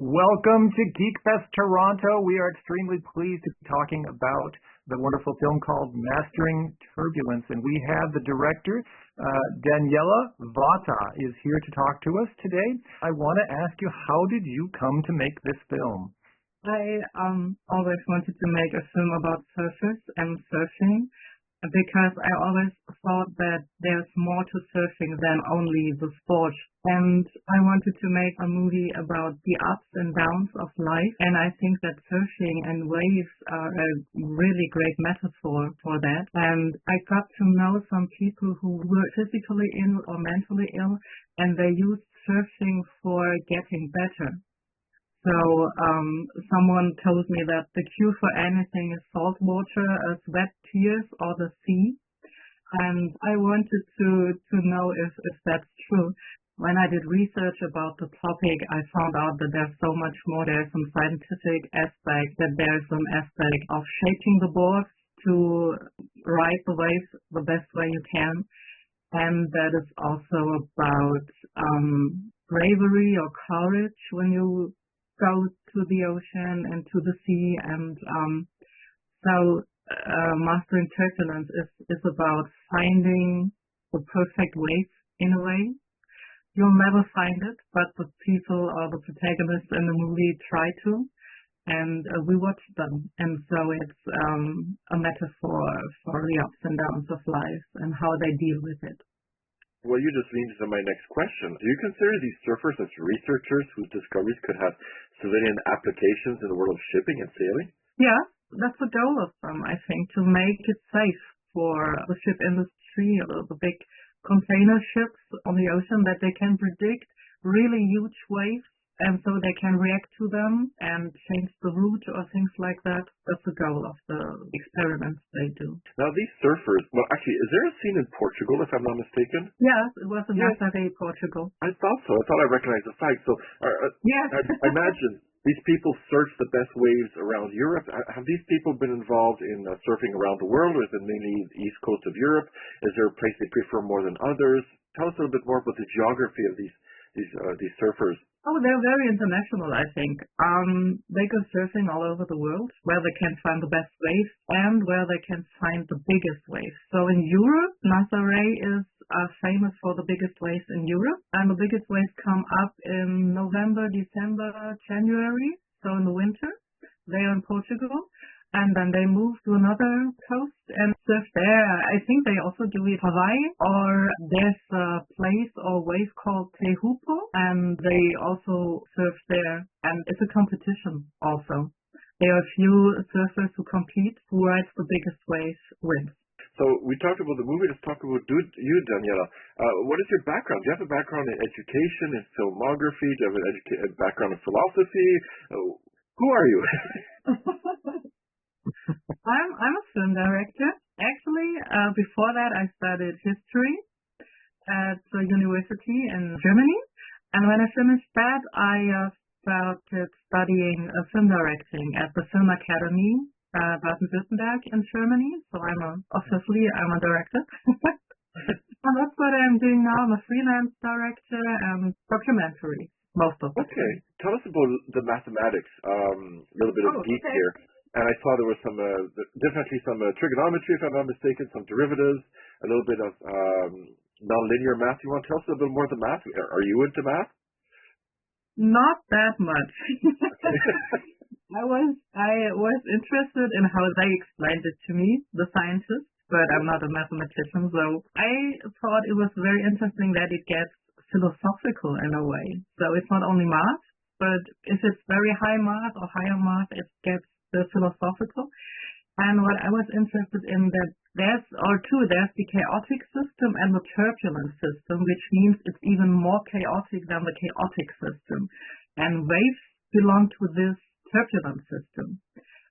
Welcome to GeekFestToronto. We are extremely pleased to be talking about the wonderful film called Mastering Turbulence, and we have the director, Daniela Vater, is here to talk to us today. I want to ask you, how did you come to make this film? I always wanted to make a film about surfers and surfing, because I always thought that there's more to surfing than only the sport. And I wanted to make a movie about the ups and downs of life. And I think that surfing and waves are a really great metaphor for that. And I got to know some people who were physically ill or mentally ill, and they used surfing for getting better. So someone told me that the cure for anything is salt water, sweat, tears, or the sea. And I wanted to know if that's true. When I did research about the topic, I found out that there's so much more. There's some scientific aspect, that there's some aspect of shaping the board to ride the waves the best way you can. And that is also about bravery or courage when you go to the ocean and to the sea, and so Mastering Turbulence is about finding the perfect wave in a way. You'll never find it, but the people or the protagonists in the movie try to, and we watch them, and so it's a metaphor for the ups and downs of life and how they deal with it. Well, you just lead into my next question. Do you consider these surfers as researchers whose discoveries could have civilian applications in the world of shipping and sailing? Yeah, that's the goal of them, I think, to make it safe for the ship industry, or the big container ships on the ocean, that they can predict really huge waves, and so they can react to them and change the route or things like that. That's the goal of the experiments they do. Now, these surfers, well, actually, is there a scene in Portugal, if I'm not mistaken? Yes, it was in Nazaré, Portugal. I thought so. I thought I recognized the site. So, yes. I imagine these people search the best waves around Europe. Have these people been involved in surfing around the world, or is it mainly the east coast of Europe? Is there a place they prefer more than others? Tell us a little bit more about the geography of these surfers. Oh, they're very international, I think. They go surfing all over the world, where they can find the best waves and where they can find the biggest waves. So in Europe, Nazaré is famous for the biggest waves in Europe, and the biggest waves come up in November, December, January, so in the winter. They are in Portugal. And then they move to another coast and surf there. I think they also do it in Hawaii, or there's a place or wave called Tehupo, and they also surf there. And it's a competition also. There are a few surfers who compete. Who rides the biggest wave wins. So we talked about the movie. Let's talk about you, Daniela. What is your background? Do you have a background in education, in filmography? Do you have a background in philosophy? Who are you? I'm a film director. Actually, before that, I studied history at the university in Germany. And when I finished that, I started studying film directing at the Film Academy, Baden-Württemberg in Germany. So officially I'm a director. And that's what I'm doing now. I'm a freelance director and documentary, most of it. Okay. Tell us about the mathematics, a little bit of geek here. And I saw there was some, definitely some trigonometry, if I'm not mistaken, some derivatives, a little bit of nonlinear math. You want to tell us a little bit more of the math? Are you into math? Not that much. I was interested in how they explained it to me, the scientists, but I'm not a mathematician, so I thought it was very interesting that it gets philosophical in a way. So it's not only math, but if it's very high math or higher math, it gets the philosophical. And what I was interested in, that there's the chaotic system and the turbulent system, which means it's even more chaotic than the chaotic system. And waves belong to this turbulent system.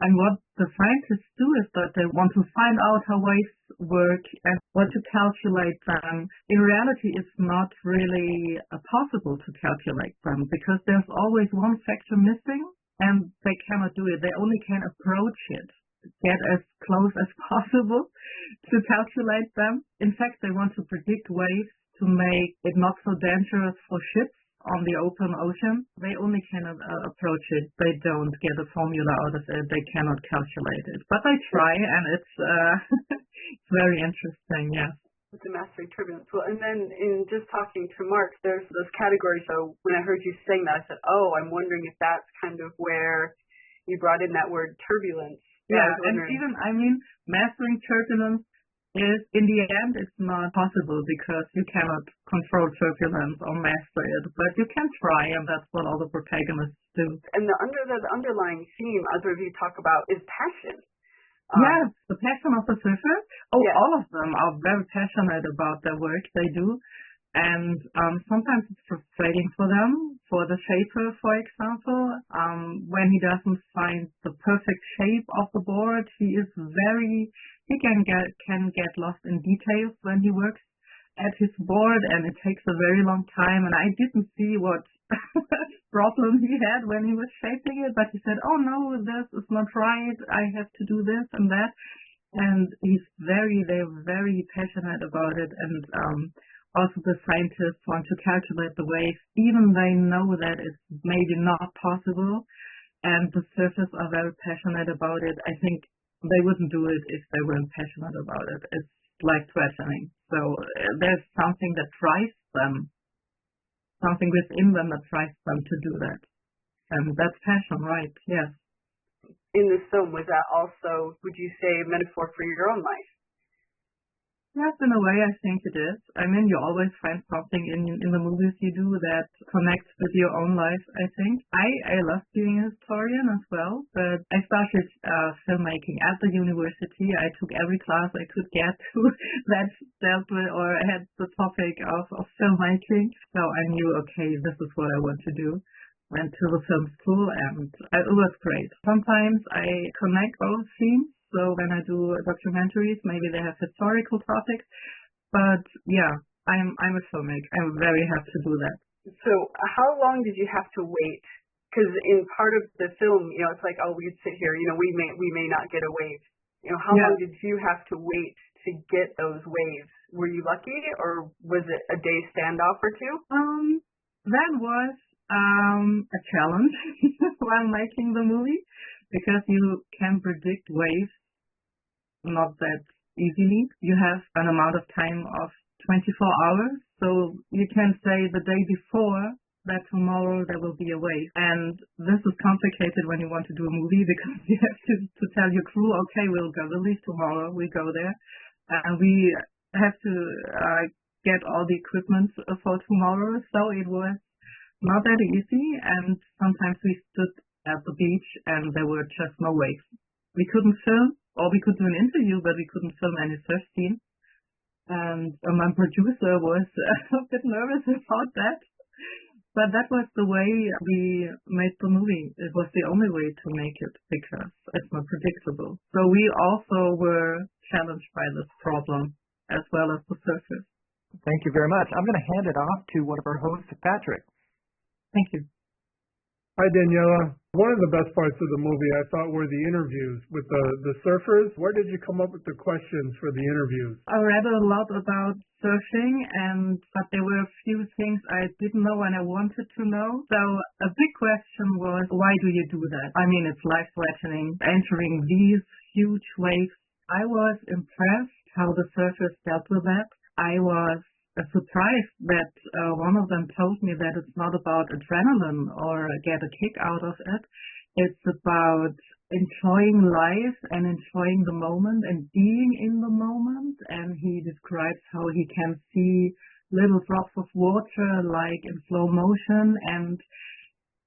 And what the scientists do is that they want to find out how waves work and what to calculate them. In reality, it's not really possible to calculate them, because there's always one factor missing, and they cannot do it. They only can approach it, get as close as possible to calculate them. In fact, they want to predict waves to make it not so dangerous for ships on the open ocean, they only cannot approach it. They don't get a formula out of it. They cannot calculate it. But they try, and it's it's very interesting, yes. The mastering turbulence. Well, and then in just talking to Marc, there's those categories. So when I heard you saying that, I said, oh, I'm wondering if that's kind of where you brought in that word turbulence. Yeah, and even, mastering turbulence is, in the end, it's not possible because you cannot control turbulence or master it, but you can try, and that's what all the protagonists do. And the underlying theme, as you talk about, is passion. Yes, the passion of the surfer. Yes. All of them are very passionate about the work they do. And sometimes it's frustrating for them, for the shaper, for example. When he doesn't find the perfect shape of the board, he can get lost in details when he works at his board, and it takes a very long time. And I didn't see what problem he had when he was shaping it, but he said, oh no, this is not right, I have to do this and that. And they're very passionate about it, and also the scientists want to calculate the waves, even they know that it's maybe not possible, and the surfers are very passionate about it. I think they wouldn't do it if they weren't passionate about it. It's like threatening. So there's something that drives them, something within them that drives them to do that. And that's passion, right? Yes. In this film, was that also, would you say, a metaphor for your own life? Yes, in a way, I think it is. You always find something in the movies you do that connects with your own life, I think. I love being a historian as well, but I started filmmaking at the university. I took every class I could get to that dealt with or had the topic of filmmaking. So I knew, okay, this is what I want to do. Went to the film school, and it was great. Sometimes I connect both themes. So when I do documentaries, maybe they have historical topics. But yeah, I'm a filmmaker. I'm very happy to do that. So how long did you have to wait? Because in part of the film, it's like, oh, we'd sit here, we may not get a wave. How long did you have to wait to get those waves? Were you lucky, or was it a day standoff or two? That was a challenge while making the movie, because you can predict waves not that easily. You have an amount of time of 24 hours, so you can say the day before that tomorrow there will be a wave. And this is complicated when you want to do a movie, because you have to tell your crew, okay, we'll leave tomorrow, we go there, and we have to get all the equipment for tomorrow. So it was not that easy, and sometimes we stood at the beach and there were just no waves. We couldn't film, or we could do an interview, but we couldn't film any surf scene. And my producer was a bit nervous about that. But that was the way we made the movie. It was the only way to make it, because it's not predictable. So we also were challenged by this problem, as well as the surfers. Thank you very much. I'm going to hand it off to one of our hosts, Patrick. Thank you. Hi, Daniela. One of the best parts of the movie, I thought, were the interviews with the surfers. Where did you come up with the questions for the interviews? I read a lot about surfing, but there were a few things I didn't know and I wanted to know. So a big question was, why do you do that? It's life-threatening, entering these huge waves. I was impressed how the surfers dealt with that. I was surprised that one of them told me that it's not about adrenaline or get a kick out of it. It's about enjoying life and enjoying the moment and being in the moment. And he describes how he can see little drops of water like in slow motion, and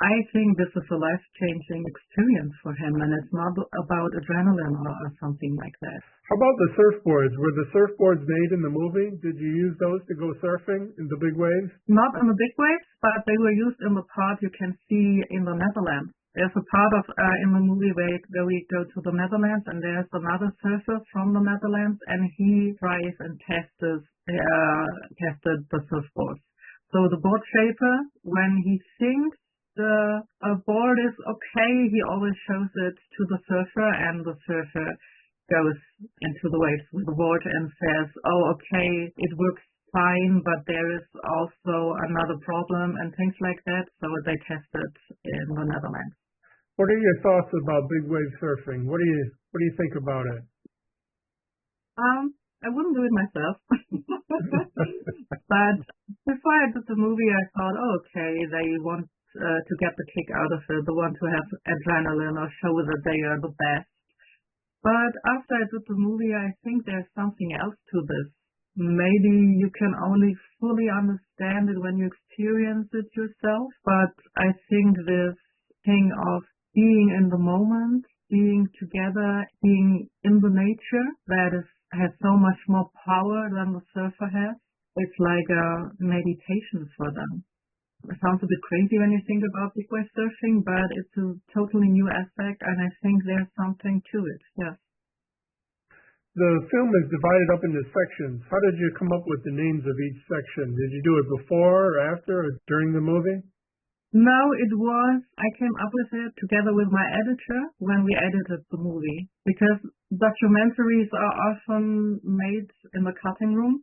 I think this is a life-changing experience for him, and it's not about adrenaline or something like that. How about the surfboards? Were the surfboards made in the movie? Did you use those to go surfing in the big waves? Not in the big waves, but they were used in the part you can see in the Netherlands. There's a part of in the movie where we go to the Netherlands, and there's another surfer from the Netherlands, and he tries and tested the surfboards. So the board shaper, when he thinks the board is okay, he always shows it to the surfer, and the surfer goes into the waves with the board and says, oh, okay, it works fine, but there is also another problem and things like that. So they tested in the Netherlands. What are your thoughts about big wave surfing? What do you think about it? I wouldn't do it myself. But before I did the movie, I thought, oh, okay, they want to get the kick out of it. They want to have adrenaline or show that they are the best. But after I did the movie, I think there's something else to this. Maybe you can only fully understand it when you experience it yourself. But I think this thing of being in the moment, being together, being in the nature, has so much more power than the surfer has. It's like a meditation for them. It sounds a bit crazy when you think about big wave surfing, but it's a totally new aspect, and I think there's something to it, yes. The film is divided up into sections. How did you come up with the names of each section? Did you do it before or after or during the movie? No, I came up with it together with my editor when we edited the movie, because documentaries are often made in the cutting room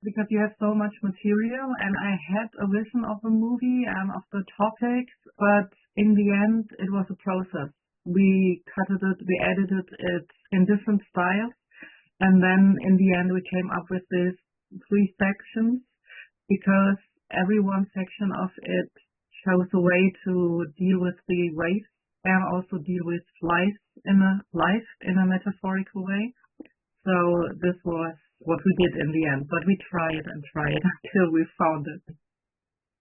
because you have so much material, and I had a vision of the movie and of the topics, but in the end it was a process. We edited it in different styles, and then in the end we came up with these 3 sections because every one section of it shows a way to deal with the waves and also deal with life in a metaphorical way. So this was what we did in the end, but we tried and tried until we found it.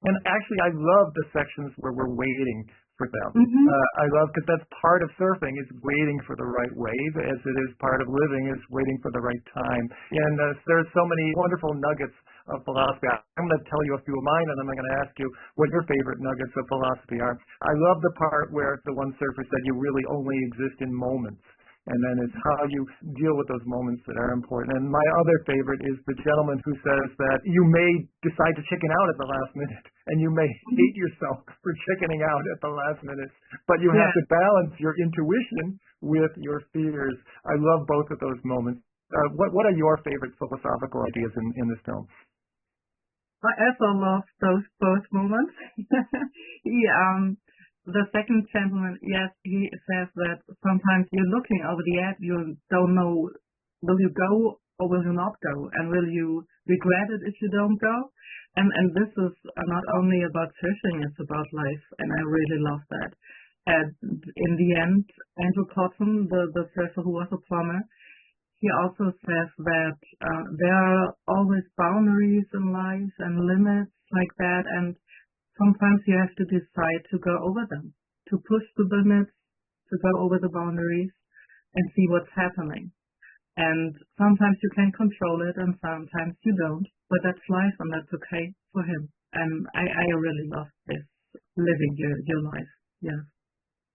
And actually, I love the sections where we're waiting for them. Mm-hmm. I love, because that's part of surfing, is waiting for the right wave, as it is part of living, is waiting for the right time. And there's so many wonderful nuggets of philosophy. I'm going to tell you a few of mine, and then I'm going to ask you what your favorite nuggets of philosophy are. I love the part where the one surfer said you really only exist in moments. And then it's how you deal with those moments that are important. And my other favorite is the gentleman who says that you may decide to chicken out at the last minute, and you may hate yourself for chickening out at the last minute, but you have to balance your intuition with your fears. I love both of those moments. What are your favorite philosophical ideas in this film? I also love both moments. The second gentleman, yes, he says that sometimes you're looking over the edge, you don't know, will you go or will you not go? And will you regret it if you don't go? And this is not only about fishing, it's about life, and I really love that. And in the end, Andrew Cotton, the surfer who was a plumber, he also says that there are always boundaries in life and limits like that, and sometimes you have to decide to go over them, to push the limits, to go over the boundaries and see what's happening. And sometimes you can control it and sometimes you don't, but that's life and that's okay for him. And I really love this, living your life. Yeah.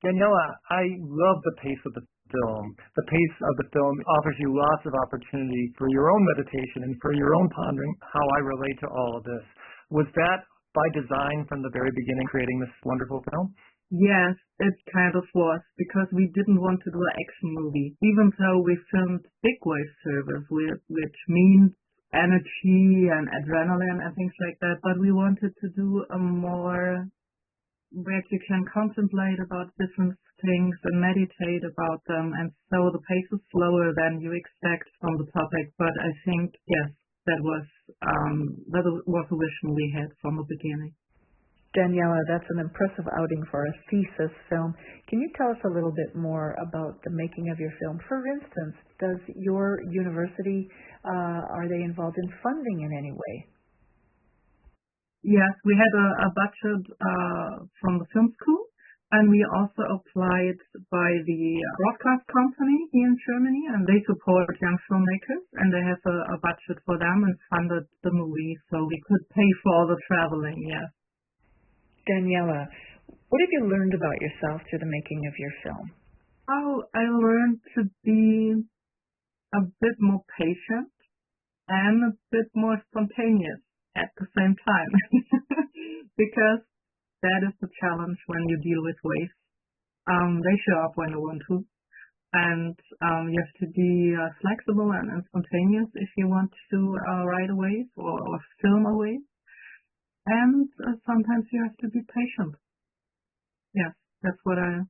Daniela, I love the pace of the film. The pace of the film offers you lots of opportunity for your own meditation and for your own pondering how I relate to all of this. Was that by design from the very beginning, creating this wonderful film? Yes, it kind of was, because we didn't want to do an action movie, even though we filmed big wave surfers, which means energy and adrenaline and things like that, but we wanted to do a more where you can contemplate about different things and meditate about them, and so the pace is slower than you expect from the topic, but I think, yes, that was a vision we had from the beginning. Daniela, that's an impressive outing for a thesis film. Can you tell us a little bit more about the making of your film? For instance, does your university, are they involved in funding in any way? Yes, we had a budget from the film school, and we also applied by the broadcast company here in Germany, and they support young filmmakers, and they have a budget for them and funded the movie, so we could pay for all the traveling, yes. Daniela, what have you learned about yourself through the making of your film? Oh, I learned to be a bit more patient and a bit more spontaneous at the same time, because that is the challenge when you deal with waves. They show up when they want to. and you have to be flexible and spontaneous if you want to write a wave or film a wave. And sometimes you have to be patient. Yes, that's what I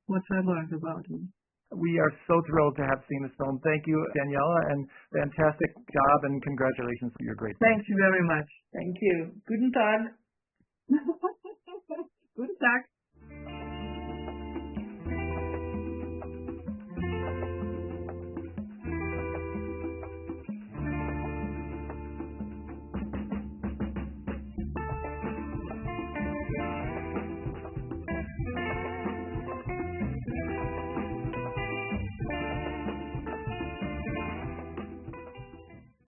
learned about it. We are so thrilled to have seen this film. Thank you, Daniela, and fantastic job, and congratulations for your great film. Thank you very much. Thank you. Guten Tag.